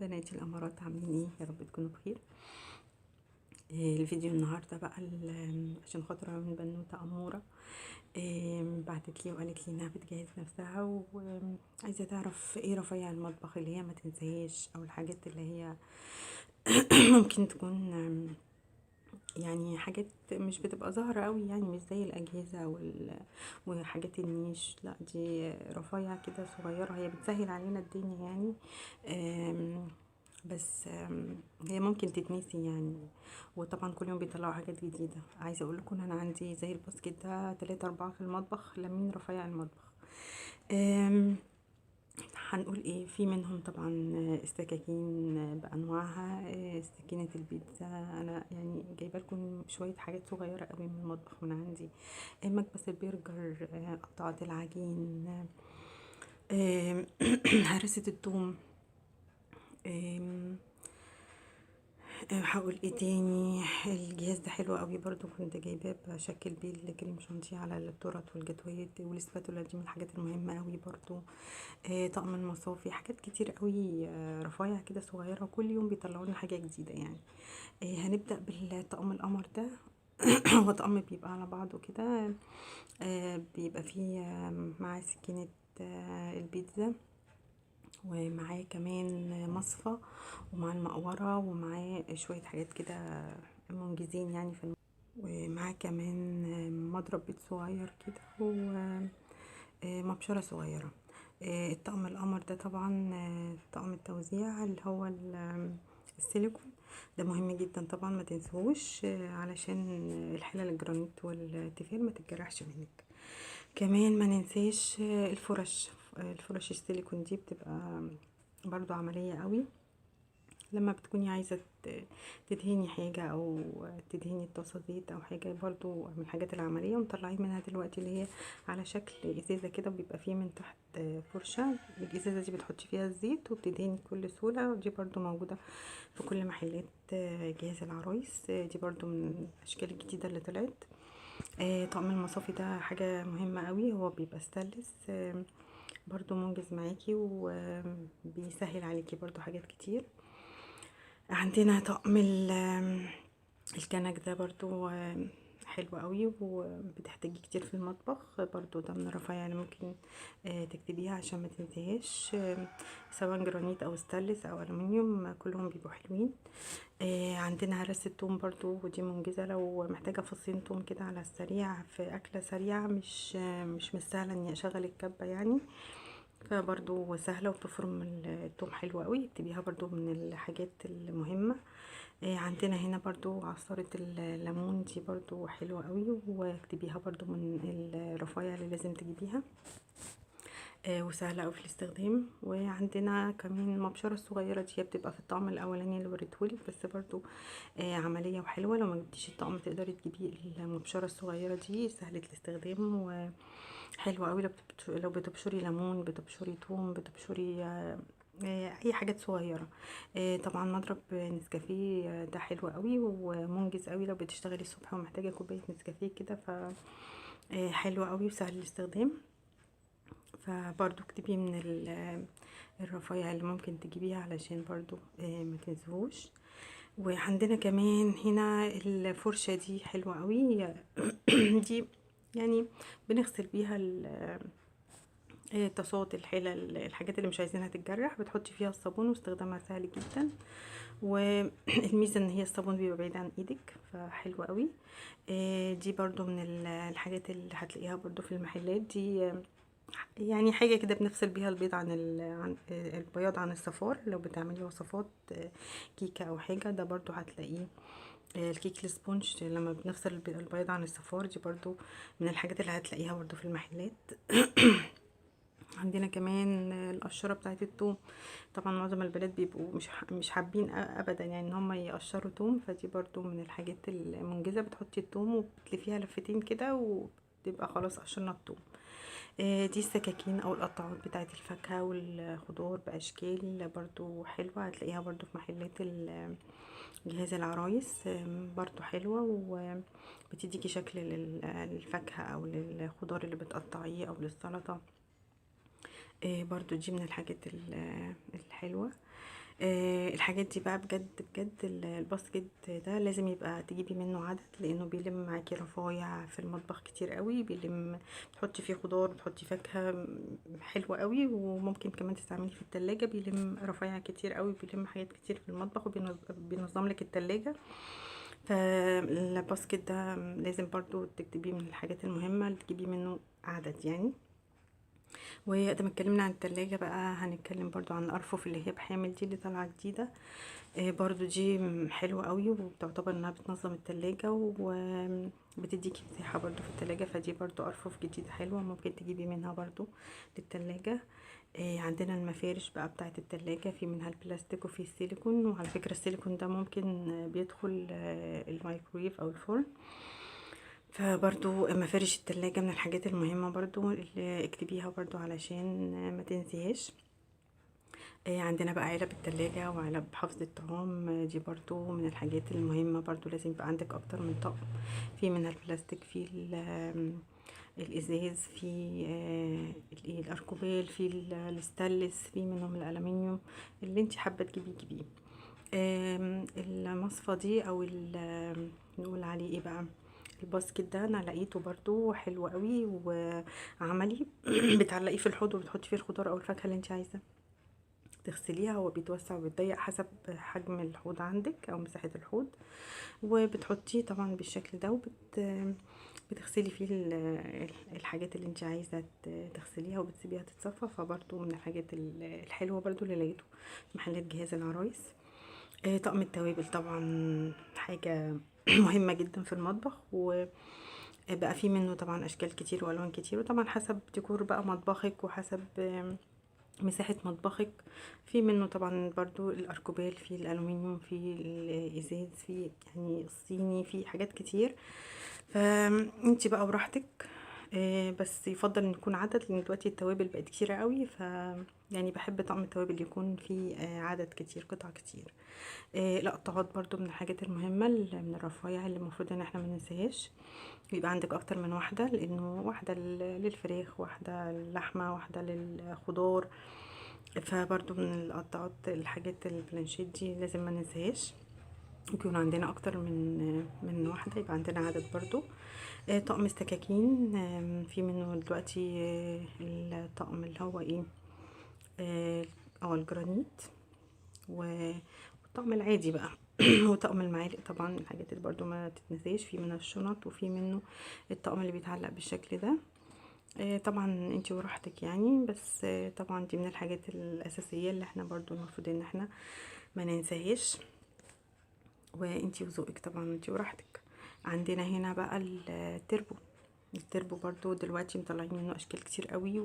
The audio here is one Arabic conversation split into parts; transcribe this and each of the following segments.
بناتي الامارات عاملين ايه؟ يا رب تكونوا بخير. الفيديو النهارده بقى عشان خاطر من بنوته اموره. بعتت لي وقالت لي انها بتجهز نفسها وعايزه تعرف ايه رفايع المطبخ اللي هي ما تنساهاش، او الحاجات اللي هي ممكن تكون يعني حاجات مش بتبقى ظاهرة قوي، يعني مش زي الأجهزة وحاجات النيش. لا، دي رفايع كده صغيرة هي بتسهل علينا الدنيا يعني. آم، بس هي ممكن تتنسي يعني. وطبعا كل يوم بيطلعوا حاجات جديدة. عايزة اقول لكم انا عندي زي الباسكت ده 3 4 في المطبخ لامين رفايع المطبخ. هنقول ايه في منهم؟ طبعا السكاكين بانواعها، سكينه البيتزا. انا يعني جايبه لكم شويه حاجات صغيره قوي من المطبخ من عندي. مكبس البرجر، قطعه العجين، هرسه الثوم. هقول ايه تاني؟ الجهاز ده حلو قوي برضو، كنت جايباه بشكل بيه الكريم شانتيه على التورت والجاتوهات والسباتولا، دي من الحاجات المهمه قوي برضو. طقم المصافي، حاجات كتير قوي، رفايع كده صغيره، وكل يوم بيطلعوا لنا حاجه جديده يعني. هنبدا بالطقم القمر ده. هو طقم بيبقى على بعضه كده. بيبقى فيه معاه سكينه البيتزا، ومعاه كمان مصفى، ومعاه المقورة، ومعاه شوية حاجات كده منجزين يعني ومعاه كمان مضرب بيت صغير كده، ومبشرة صغيرة. الطقم القمر ده طبعا طقم التوزيع اللي هو السيليكون ده مهم جدا طبعا، ما تنسوش علشان الحلل الجرانيت والتيفال ما تتجرحش منك. كمان ما ننساش الفرش السيليكون دي بتبقى برضو عملية قوي. لما بتكوني عايزة تدهني حاجة او تدهني الطاسة زيت او حاجة، برضو من الحاجات العملية. ومطلعين منها دلوقتي اللي هي على شكل ازازة كده، وبيبقى فيه من تحت فرشة. الازازة دي بتحطي فيها الزيت وبتدهني بكل سهولة، ودي برضو موجودة في كل محلات جهاز العرايس. دي برضو من الاشكال الجديدة اللي طلعت. طقم المصافي ده حاجة مهمة قوي، هو بيبقى ستانلس، برضو منجز معاكي وبيسهل عليكي برضو حاجات كتير. عندنا طقم الكنك ده برضو حلو قوي، وبتحتاجي كتير في المطبخ. برضو ده من الرفايع اللي ممكن تكتبيها عشان ما تنسيهاش. سواء جرانيت او ستانلس او الومنيوم، كلهم بيبقوا حلوين. عندنا هرسة توم برضو، ودي منجزة لو محتاجة فصين توم كده على السريع في أكلة سريعة، مش سهلة اني اشغل الكبة يعني. فبرضو سهلة وبتفرم التوم حلو قوي، اكتبيها برضو من الحاجات المهمة. عندنا هنا برضو عصارة الليمون، دي برضو حلوة قوي، واكتبيها برضو من الرفايع اللي لازم تجيبيها. وسهلة أوي في الاستخدام. وعندنا كمان المبشرة الصغيرة دي، هي بتبقى في الطعم الأولاني اللي وريتهولك، بس برضو عملية وحلوة. لو ما جبتيش الطعم تقدري تجيبي المبشرة الصغيرة دي، سهلة الاستخدام وحلوة أوي. لو بتبشري ليمون، بتبشري توم، بتبشري اي حاجات صغيره. طبعا مضرب نسكافيه ده حلو قوي ومنجز قوي لو بتشتغلي الصبح ومحتاجه كوبايه نسكافيه كده، ف حلو قوي وسهل الاستخدام. فبرضو اكتبي من الرفايع اللي ممكن تجيبيها علشان برضو ما تنسوش. وعندنا كمان هنا الفرشة دي حلوة قوي. دي يعني بنغسل بيها طاسات، الحلل، الحاجات اللي مش عايزينها تتجرح، بتحطي فيها الصابون واستخدامها سهل جدا. والميزه ان هي الصابون بيبقى بعيد عن ايدك، فحلوه قوي. دي برضو من الحاجات اللي هتلاقيها برضو في المحلات دي. يعني حاجه كده بنفصل بيها البيض عن البياض عن الصفار، لو بتعملي وصفات كيكه او حاجه، ده برضو هتلاقيه. الكيك السبونج لما بنفصل البيض عن الصفار، دي برضو من الحاجات اللي هتلاقيها برضو في المحلات. عندنا كمان القشره بتاعه الثوم. طبعا معظم البنات بيبقوا مش حابين ابدا يعني ان هم يقشروا توم، فدي برضو من الحاجات المنجزه. بتحطي التوم وبتلفيها لفتين كده، وتبقى خلاص قشرنا التوم. دي السكاكين او القطاعات بتاعه الفاكهه والخضار باشكال، برضو حلوه، هتلاقيها برضو في محلات جهاز العرايس. برضو حلوه وبتديكي شكل للفاكهه او للخضار اللي بتقطعيه او للسلطه. برضو دي من الحاجات الحلوة. الحاجات دي بقى بجد بجد الباسكت ده لازم يبقى تجيبي منه عدد، لانه بيلم معاكي رفايع في المطبخ كتير قوي. بيلم، بتحطي فيه خضار، بتحطي فاكهة حلوة قوي، وممكن كمان تستعملي في التلاجة. بيلم رفايع كتير قوي، بيلم حاجات كتير في المطبخ، وبينظم لك التلاجة. فالباسكت ده لازم برضو تكتبيه من الحاجات المهمة اللي تجيبي منه عدد يعني. وقت ما اتكلمنا عن التلاجة بقى هنتكلم برضو عن الأرفف اللي هي بحامل دي اللي طالعة جديدة. برضو دي حلوة قوي، وبتعتبر انها بتنظم التلاجة وبتديكي مساحة برضو في التلاجة. فدي برضو أرفف جديدة حلوة، ممكن تجيبي منها برضو للتلاجة. عندنا المفارش بقى بتاعت التلاجة، في منها البلاستيك وفي السيليكون. وعلى فكرة السيليكون ده ممكن بيدخل الميكرويف او الفرن. فبرضو مفارش التلاجة من الحاجات المهمة برضو اللي اكتبيها برضو علشان ما تنسيهاش. عندنا بقى علب التلاجة وعلب حفظ الطعام. دي برضو من الحاجات المهمة، برضو لازم يبقى عندك اكتر من طقم. في منها البلاستيك، في الازاز، في الاركوبال، في الستانلس، في منهم الالومنيوم. اللي انت حابه تجيبيه جيبيه. المصفى دي او نقول عليه ايه بقى، الباسكت ده انا لقيته برضو حلو قوي وعملي. بتعلقيه في الحوض وبتحطي فيه الخضار او الفاكهه اللي انت عايزه تغسليها. هو بيتوسع وبيتضيق حسب حجم الحوض عندك او مساحه الحوض. وبتحطيه طبعا بالشكل ده، بتغسلي فيه الحاجات اللي انت عايزه تغسليها، وبتسيبيها تتصفى. فبرضو من الحاجات الحلوه برضو اللي لقيته في محلات جهاز العرايس. طقم التوابل طبعا حاجه مهمه جدا في المطبخ، وبقى فيه منه طبعا اشكال كتير والوان كتير، وطبعا حسب ديكور بقى مطبخك وحسب مساحة مطبخك. في منه طبعا برضو الاركوبال، في الالومنيوم، في الازاز، في يعني الصيني، في حاجات كتير. فانتي بقى براحتك. بس يفضل ان يكون عدد، لان دلوقتي التوابل بقت كتيرة قوي. يعني بحب طعم التوابل يكون فيه عدد كتير، قطع كتير. القطعات برضو من الحاجات المهمة من الرفايع اللي المفروض ان احنا مننساهاش. يبقى عندك اكتر من واحدة، لانه واحدة للفراخ، واحدة للحمة، واحدة للخضار. فبرضو من القطعات الحاجات البلانشيت دي لازم ما ننساهاش. يكون عندنا اكتر من واحدة، يبقى عندنا عدد برضو. طقم السكاكين، في منه دلوقتي الطقم اللي هو ايه، او الجرانيت، والطقم العادي بقى. وطقم المعالق طبعا الحاجات اللي برضو ما تتنساش. في منه الشنط، وفي منه الطقم اللي بيتعلق بالشكل ده. طبعا انتي وراحتك يعني، بس طبعا دي من الحاجات الاساسيه اللي احنا برضو المفروض ان احنا ما ننساهاش. وانتي وذوقك طبعا، انتي وراحتك. عندنا هنا بقى التربو برضو دلوقتي مطلعين منه اشكال كتير قوي،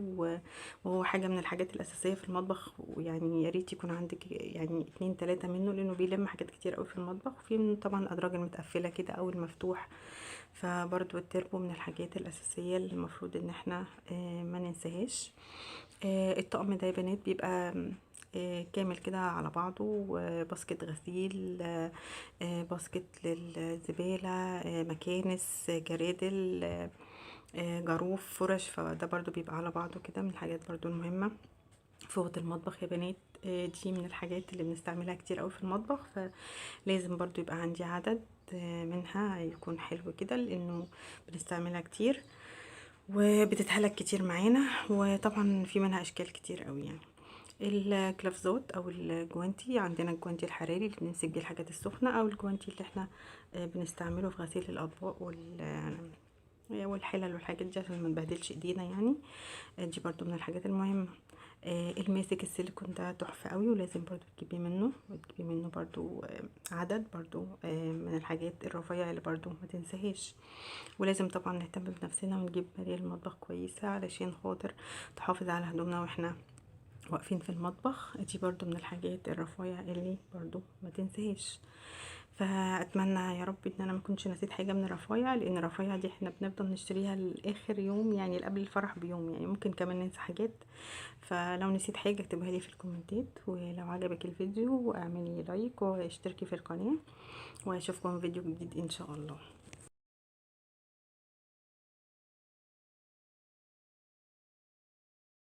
وهو حاجه من الحاجات الاساسيه في المطبخ. ويعني يا ريت يكون عندك يعني 2 3 منه، لانه بيلم حاجات كتير قوي في المطبخ. وفي منه طبعا الادراج المتقفله كده او المفتوح. فبرضو التربو من الحاجات الاساسيه اللي المفروض ان احنا ما ننساهاش. الطقم ده يا بنات بيبقى كامل كده على بعضه. باسكت غسيل، باسكت للزبالة، مكانس، جرادل، جاروف، فرش. فده برضو بيبقى على بعضه كده من الحاجات برضو المهمة في اوضه المطبخ يا بنات. دي من الحاجات اللي بنستعملها كتير قوي في المطبخ، فلازم برضو يبقى عندي عدد منها يكون حلو كده، لانه بنستعملها كتير وبتتهلك كتير معانا. وطبعا في منها اشكال كتير قوي يعني. الكلافزات او الجوانتي، عندنا الجوانتي الحراري اللي بنمسك بيه الحاجات السخنه، او الجوانتي اللي احنا بنستعمله في غسيل الاطباق والحلل والحاجات دي عشان ما نبهدلش ايدينا يعني. دي برضو من الحاجات المهمه. الماسك السيليكون ده تحفه قوي، ولازم برضو تجيبي منه برضو عدد برضو من الحاجات الرفيعه اللي برضو ما تنساهاش. ولازم طبعا نهتم بنفسنا ونجيب مرايه المطبخ كويسه علشان خاطر تحافظ على هدومنا واحنا واقفين في المطبخ. دي برضو من الحاجات الرفايع اللي برضو ما تنساهاش. فاتمنى يا رب ان انا ما كنتش نسيت حاجه من الرفايع، لان الرفايع دي احنا بنفضل نشتريها لاخر يوم، يعني قبل الفرح بيوم، يعني ممكن كمان ننسى حاجات. فلو نسيت حاجه اكتبها لي في الكومنتات. ولو عجبك الفيديو اعملي لايك واشتركي في القناه، واشوفكم فيديو جديد ان شاء الله.